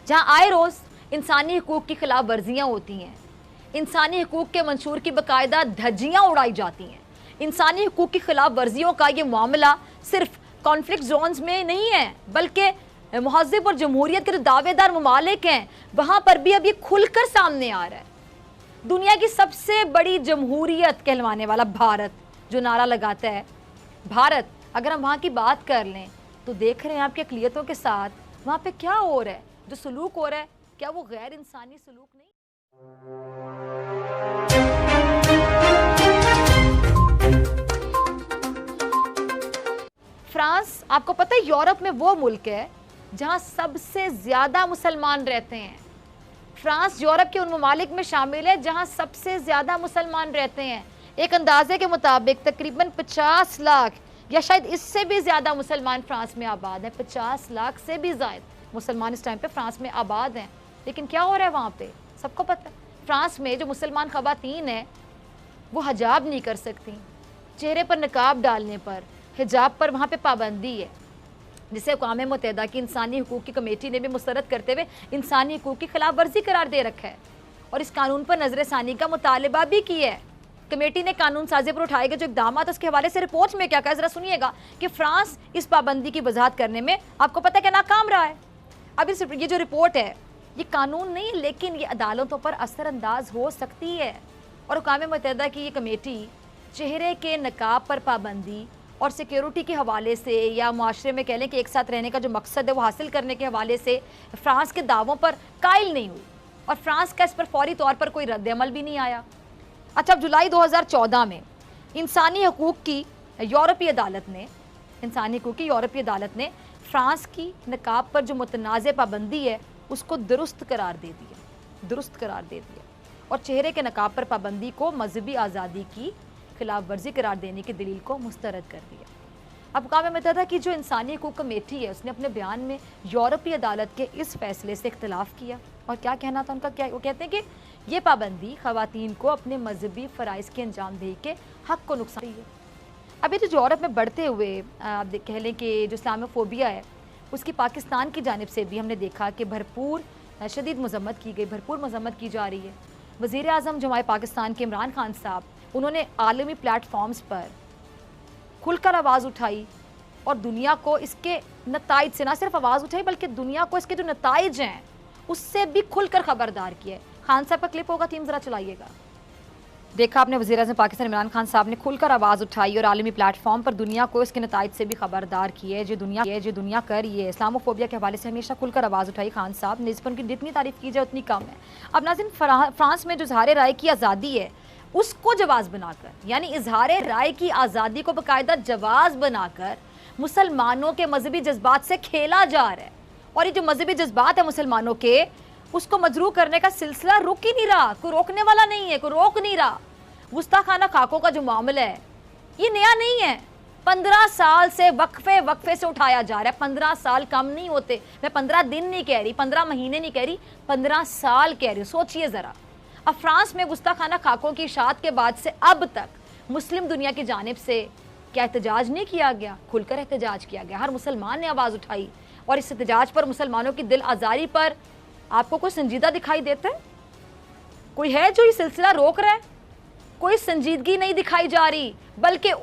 جہاں آئے روز انسانی حقوق کی خلاف ورزیاں ہوتی ہیں، انسانی حقوق کے منشور کی باقاعدہ دھجیاں اڑائی جاتی ہیں، انسانی حقوق کی خلاف ورزیوں کا یہ معاملہ صرف کانفلکٹ زونز میں نہیں ہے بلکہ مہذب اور جمہوریت کے جو دعوے دار ممالک ہیں وہاں پر بھی اب یہ کھل کر سامنے آ رہا ہے۔ دنیا کی سب سے بڑی جمہوریت کہلوانے والا بھارت جو نعرہ لگاتا ہے، بھارت، اگر ہم وہاں کی بات کر لیں تو دیکھ رہے ہیں آپ کی اقلیتوں کے ساتھ وہاں پہ کیا ہو رہا ہے، جو سلوک ہو رہا ہے کیا وہ غیر انسانی سلوک نہیں؟ فرانس آپ کو پتہ ہے یورپ میں وہ ملک ہے جہاں سب سے زیادہ مسلمان رہتے ہیں۔ فرانس یورپ کے ان ممالک میں شامل ہے جہاں سب سے زیادہ مسلمان رہتے ہیں۔ ایک اندازے کے مطابق تقریباً 50 لاکھ یا شاید اس سے بھی زیادہ مسلمان فرانس میں آباد ہیں۔ 50 لاکھ سے بھی زائد مسلمان اس ٹائم پہ فرانس میں آباد ہیں۔ لیکن کیا ہو رہا ہے وہاں پہ سب کو پتہ ہے۔ فرانس میں جو مسلمان خواتین ہیں وہ حجاب نہیں کر سکتی، چہرے پر نقاب ڈالنے پر، حجاب پر وہاں پہ پابندی ہے، جسے اقوام متحدہ کی انسانی حقوق کی کمیٹی نے بھی مسترد کرتے ہوئے انسانی حقوق کی خلاف ورزی قرار دے رکھا ہے اور اس قانون پر نظر ثانی کا مطالبہ بھی کیا ہے۔ کمیٹی نے قانون سازی پر اٹھائے گئے جو اقدامات اس کے حوالے سے رپورٹ میں کیا کہا ہے ذرا سنیے گا کہ فرانس اس پابندی کی وضاحت کرنے میں آپ کو پتہ ہے کہ ناکام رہا ہے۔ اب یہ جو رپورٹ ہے یہ قانون نہیں لیکن یہ عدالتوں پر اثر انداز ہو سکتی ہے اور اقوام متحدہ کی یہ کمیٹی چہرے کے نقاب پر پابندی اور سیکیورٹی کے حوالے سے یا معاشرے میں کہہ لیں کہ ایک ساتھ رہنے کا جو مقصد ہے وہ حاصل کرنے کے حوالے سے فرانس کے دعووں پر قائل نہیں ہوئی اور فرانس کا اس پر فوری طور پر کوئی رد عمل بھی نہیں آیا۔ اچھا، اب جولائی 2014 میں انسانی حقوق کی یورپی عدالت نے فرانس کی نقاب پر جو متنازع پابندی ہے اس کو درست قرار دے دیا اور چہرے کے نقاب پر پابندی کو مذہبی آزادی کی خلاف ورزی قرار دینے کی دلیل کو مسترد کر دیا۔ اب اقوام متحدہ کی جو انسانی حقوق کمیٹی ہے اس نے اپنے بیان میں یورپی عدالت کے اس فیصلے سے اختلاف کیا اور کیا کہنا تھا ان کا، کیا وہ کہتے ہیں کہ یہ پابندی خواتین کو اپنے مذہبی فرائض کی انجام دہی کے حق کو نقصان ہے۔ اب یہ جو یورپ میں بڑھتے ہوئے آپ کہہ لیں کہ جو اسلاموفوبیا ہے اس کی پاکستان کی جانب سے بھی ہم نے دیکھا کہ بھرپور شدید مذمت کی گئی، بھرپور مذمت کی جا رہی ہے۔ وزیر اعظم جمہوریہ پاکستان کے عمران خان صاحب انہوں نے عالمی پلیٹ فارمز پر کھل کر آواز اٹھائی اور دنیا کو اس کے نتائج سے نہ صرف آواز اٹھائی بلکہ دنیا کو اس کے جو نتائج ہیں اس سے بھی کھل کر خبردار کیا ہے۔ خان صاحب کا کلپ ہوگا، تھیم ذرا چلائیے گا۔ دیکھا آپ نے وزیر اعظم پاکستان عمران خان صاحب نے کھل کر آواز اٹھائی اور عالمی پلیٹ فارم پر دنیا کو اس کے نتائج سے بھی خبردار کیا ہے جو دنیا کر رہی ہے۔ اسلاموفوبیا کے حوالے سے ہمیشہ کھل کر آواز اٹھائی خان صاحب نے، اس پر ان کی جتنی تعریف کی جائے اتنی کم ہے۔ اب ناظرین، فرانس میں جو اظہار رائے کی آزادی ہے اس کو جواز بنا کر، یعنی اظہار رائے کی آزادی کو باقاعدہ جواز بنا کر مسلمانوں کے مذہبی جذبات سے کھیلا جا رہا ہے اور یہ جو مذہبی جذبات ہیں مسلمانوں کے اس کو مجروح کرنے کا سلسلہ رک ہی نہیں رہا، کوئی روکنے والا نہیں ہے، کوئی روک نہیں رہا۔ گستاخانہ خاکوں کا جو معاملہ ہے یہ نیا نہیں ہے، 15 سال سے وقفے سے اٹھایا جا رہا ہے۔ 15 سال کم نہیں ہوتے، میں 15 دن نہیں کہہ رہی، 15 مہینے نہیں کہہ رہی، 15 سال کہہ رہی ہوں۔ سوچئے ذرا، اب فرانس میں گستاخانہ خاکوں کی اشاعت کے بعد سے اب تک مسلم دنیا کی جانب سے کیا احتجاج نہیں کیا گیا؟ کھل کر احتجاج کیا گیا، ہر مسلمان نے آواز اٹھائی اور اس احتجاج پر مسلمانوں کی دل آزاری پر آپ کو کوئی سنجیدہ دکھائی دیتا ہے؟ کوئی ہے جو یہ سلسلہ روک رہا ہے؟ کوئی سنجیدگی نہیں دکھائی جا رہی بلکہ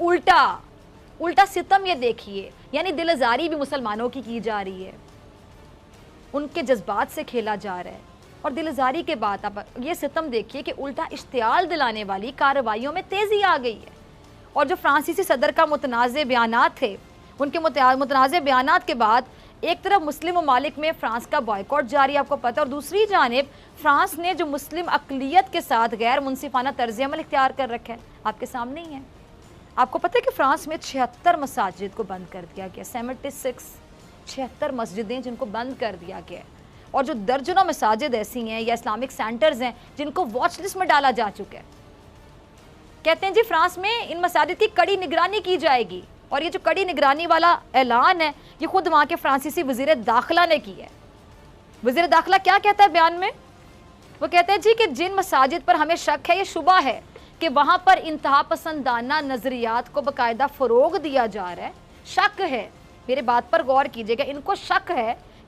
الٹا ستم یہ دیکھیے، یعنی دل آزاری بھی مسلمانوں کی جا رہی ہے، ان کے جذبات سے کھیلا جا رہا ہے اور دل آزاری کے بعد اب یہ ستم دیکھیے کہ الٹا اشتعال دلانے والی کارروائیوں میں تیزی آ گئی ہے۔ اور جو فرانسیسی صدر کا متنازع بیانات تھے ان کے متنازع بیانات کے بعد ایک طرف مسلم ممالک میں فرانس کا بائیکاٹ جاری آپ کو پتہ، اور دوسری جانب فرانس نے جو مسلم اقلیت کے ساتھ غیر منصفانہ طرز عمل اختیار کر رکھا ہے آپ کے سامنے ہی ہے۔ آپ کو پتہ ہے کہ فرانس میں 76 مساجد کو بند کر دیا گیا، 76 مسجدیں جن کو بند کر دیا گیا ہے، اور جو درجنوں مساجد ایسی ہیں یا اسلامک سینٹرز ہیں جن کو واچ لسٹ میں ڈالا جا چکا ہے۔ کہتے ہیں جی فرانس میں ان مساجد کی کڑی نگرانی کی جائے گی، اور یہ جو کڑی نگرانی والا اعلان ہے یہ خود وہاں کے فرانسیسی وزیر داخلہ نے کی ہے۔ وزیر داخلہ کیا کہتا ہے بیان میں؟ وہ کہتے ہیں جی کہ جن مساجد پر ہمیں شک ہے، یہ شبہ ہے کہ وہاں پر انتہا پسندانہ نظریات کو باقاعدہ فروغ دیا جا رہا ہے، شک ہے، میرے بات پر غور کیجئے گا، ان کو شک ہے